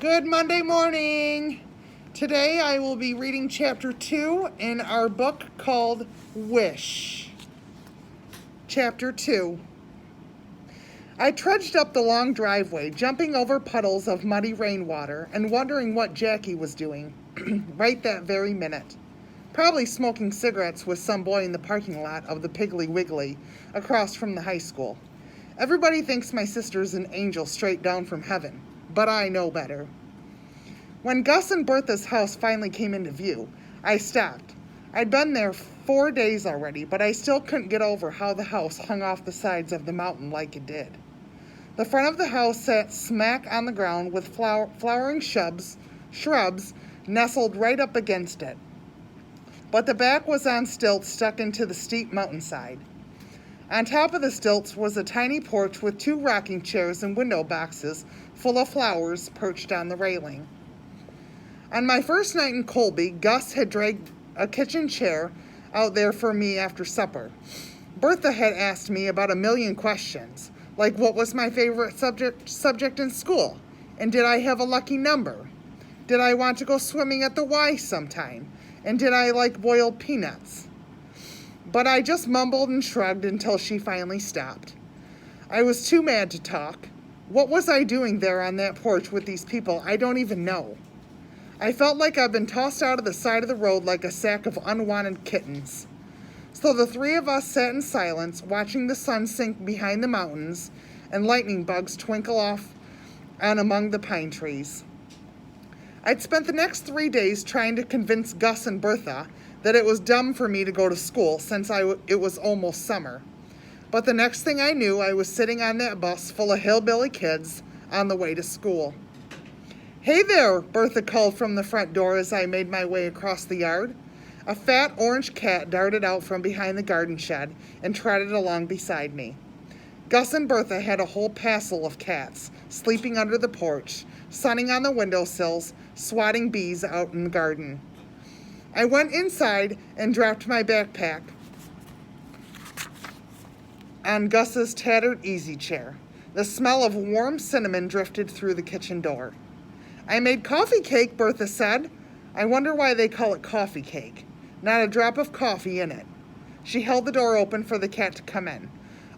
Good Monday morning. Today I will be reading chapter 2 in our book called Wish. Chapter 2. I trudged up the long driveway, jumping over puddles of muddy rainwater and wondering what Jackie was doing right that very minute. Probably smoking cigarettes with some boy in the parking lot of the Piggly Wiggly across from the high school. Everybody thinks my sister's an angel straight down from heaven, but I know better. When Gus and Bertha's house finally came into view, I stopped. I'd been there 4 days already, but I still couldn't get over how the house hung off the sides of the mountain like it did. The front of the house sat smack on the ground with flowering shrubs nestled right up against it. But the back was on stilts stuck into the steep mountainside. On top of the stilts was a tiny porch with 2 rocking chairs and window boxes full of flowers perched on the railing. On my first night in Colby, Gus had dragged a kitchen chair out there for me after supper. Bertha had asked me about a million questions, like what was my favorite subject in school, and did I have a lucky number? Did I want to go swimming at the Y sometime? And did I like boiled peanuts? But I just mumbled and shrugged until she finally stopped. I was too mad to talk. What was I doing there on that porch with these people I don't even know? I felt like I'd been tossed out of the side of the road like a sack of unwanted kittens. So the 3 of us sat in silence, watching the sun sink behind the mountains and lightning bugs twinkle off and among the pine trees. I'd spent the next 3 days trying to convince Gus and Bertha that it was dumb for me to go to school since it was almost summer. But the next thing I knew, I was sitting on that bus full of hillbilly kids on the way to school. "Hey there," Bertha called from the front door as I made my way across the yard. A fat orange cat darted out from behind the garden shed and trotted along beside me. Gus and Bertha had a whole passel of cats sleeping under the porch, sunning on the windowsills, swatting bees out in the garden. I went inside and dropped my backpack on Gus's tattered easy chair. The smell of warm cinnamon drifted through the kitchen door. "I made coffee cake," Bertha said. "I wonder why they call it coffee cake. Not a drop of coffee in it." She held the door open for the cat to come in.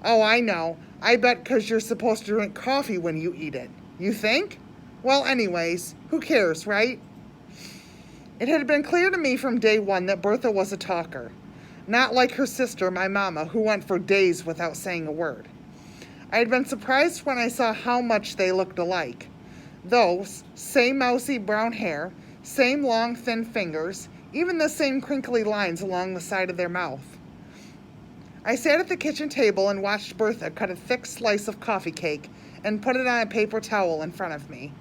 "Oh, I know. I bet 'cause you're supposed to drink coffee when you eat it. You think? Well, anyways, who cares, right?" It had been clear to me from day one that Bertha was a talker. Not like her sister, my mama, who went for days without saying a word. I had been surprised when I saw how much they looked alike. Those, same mousy brown hair, same long thin fingers, even the same crinkly lines along the side of their mouth. I sat at the kitchen table and watched Bertha cut a thick slice of coffee cake and put it on a paper towel in front of me.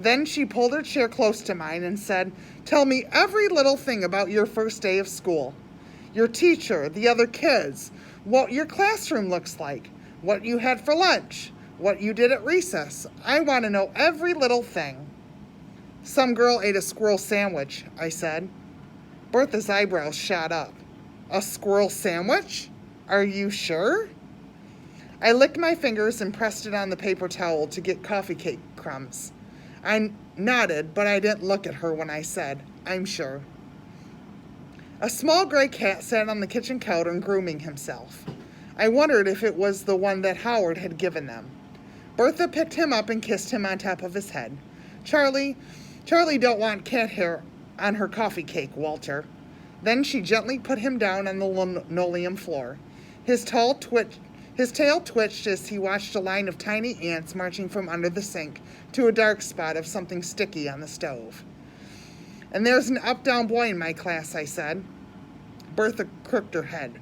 Then she pulled her chair close to mine and said, "Tell me every little thing about your first day of school. Your teacher, the other kids, what your classroom looks like, what you had for lunch, what you did at recess. I want to know every little thing." "Some girl ate a squirrel sandwich," I said. Bertha's eyebrows shot up. "A squirrel sandwich? Are you sure?" I licked my fingers and pressed it on the paper towel to get coffee cake crumbs. I nodded, but I didn't look at her when I said, "I'm sure." A small gray cat sat on the kitchen counter grooming himself. I wondered if it was the one that Howard had given them. Bertha picked him up and kissed him on top of his head. Charlie don't want cat hair on her coffee cake, Walter." Then she gently put him down on the linoleum floor. His tail twitched as he watched a line of tiny ants marching from under the sink to a dark spot of something sticky on the stove. "And there's an up-down boy in my class," I said. Bertha crooked her head.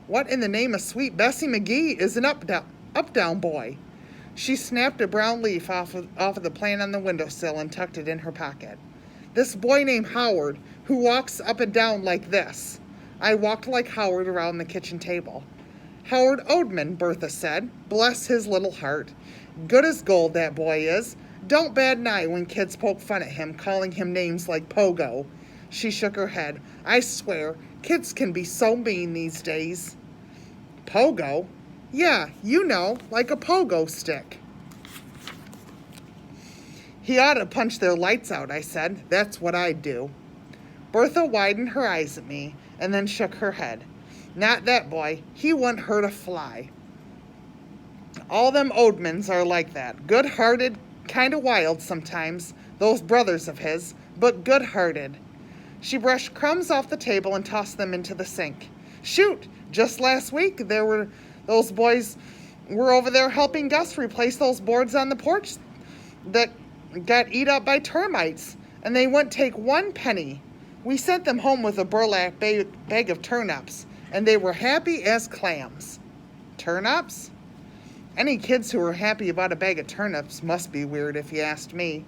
"What in the name of sweet Bessie McGee is an up-down boy?" She snapped a brown leaf off of the plant on the windowsill and tucked it in her pocket. "This boy named Howard, who walks up and down like this." I walked like Howard around the kitchen table. "Howard Odeman," Bertha said. "Bless his little heart. Good as gold, that boy is. Don't bat an eye when kids poke fun at him, calling him names like Pogo." She shook her head. "I swear, kids can be so mean these days." "Pogo?" "Yeah, you know, like a pogo stick." He ought to punch their lights out, I said. That's what I'd do. Bertha widened her eyes at me and then shook her head. Not that boy. He wouldn't hurt a fly. All them Odemans are like that. Good-hearted, kind of wild sometimes, those brothers of his, but good-hearted. She brushed crumbs off the table and tossed them into the sink. Shoot! Just last week, those boys were over there helping Gus replace those boards on the porch that got eat up by termites, and they wouldn't take 1 penny. We sent them home with a burlap bag of turnips, and they were happy as clams. Turnips? Any kids who were happy about a bag of turnips must be weird, if you asked me.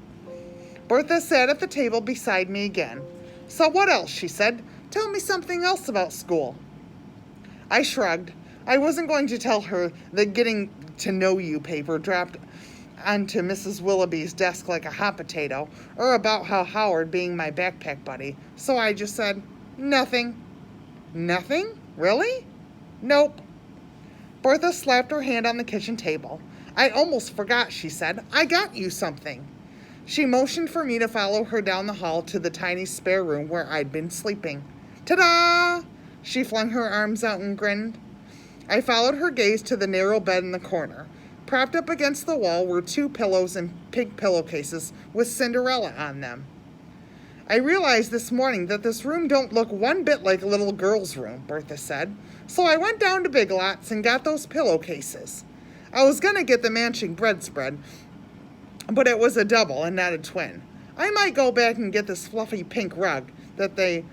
Bertha sat at the table beside me again. So what else, she said. Tell me something else about school. I shrugged. I wasn't going to tell her the getting to know you paper dropped onto Mrs. Willoughby's desk like a hot potato, or about how Howard being my backpack buddy. So I just said, nothing. Nothing? Really? Nope. Bertha slapped her hand on the kitchen table. I almost forgot, she said. I got you something. She motioned for me to follow her down the hall to the tiny spare room where I'd been sleeping. Ta-da! She flung her arms out and grinned. I followed her gaze to the narrow bed in the corner. Propped up against the wall were 2 pillows and pink pillowcases with Cinderella on them. I realized this morning that this room don't look one bit like a little girl's room, Bertha said. So I went down to Big Lots and got those pillowcases. I was going to get the matching bedspread, but it was a double and not a twin. I might go back and get this fluffy pink rug that they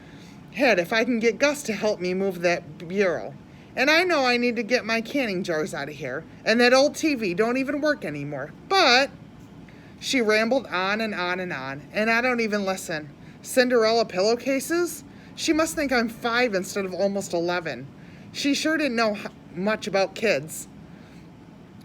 had if I can get Gus to help me move that bureau. And I know I need to get my canning jars out of here, and that old TV don't even work anymore. But she rambled on and on and on, and I don't even listen. Cinderella pillowcases? She must think I'm 5 instead of almost 11. She sure didn't know much about kids.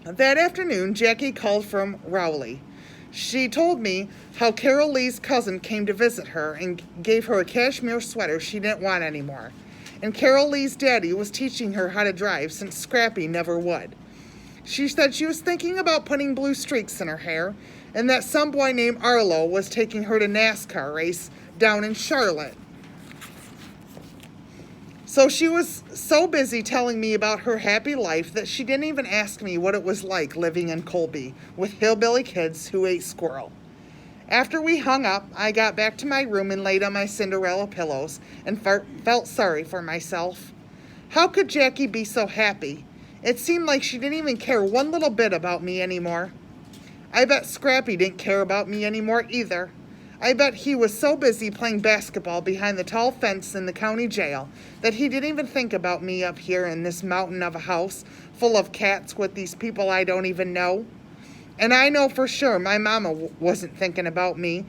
That afternoon, Jackie called from Rowley. She told me how Carol Lee's cousin came to visit her and gave her a cashmere sweater she didn't want anymore. And Carol Lee's daddy was teaching her how to drive since Scrappy never would. She said she was thinking about putting blue streaks in her hair, and that some boy named Arlo was taking her to NASCAR race down in Charlotte. So she was so busy telling me about her happy life that she didn't even ask me what it was like living in Colby with hillbilly kids who ate squirrel. After we hung up, I got back to my room and laid on my Cinderella pillows and felt sorry for myself. How could Jackie be so happy? It seemed like she didn't even care one little bit about me anymore. I bet Scrappy didn't care about me anymore either. I bet he was so busy playing basketball behind the tall fence in the county jail that he didn't even think about me up here in this mountain of a house full of cats with these people I don't even know. And I know for sure my mama wasn't thinking about me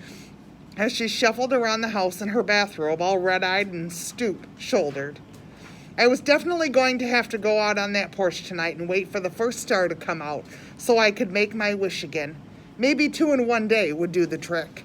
as she shuffled around the house in her bathrobe all red-eyed and stoop-shouldered. I was definitely going to have to go out on that porch tonight and wait for the first star to come out so I could make my wish again. Maybe 2 in one day would do the trick.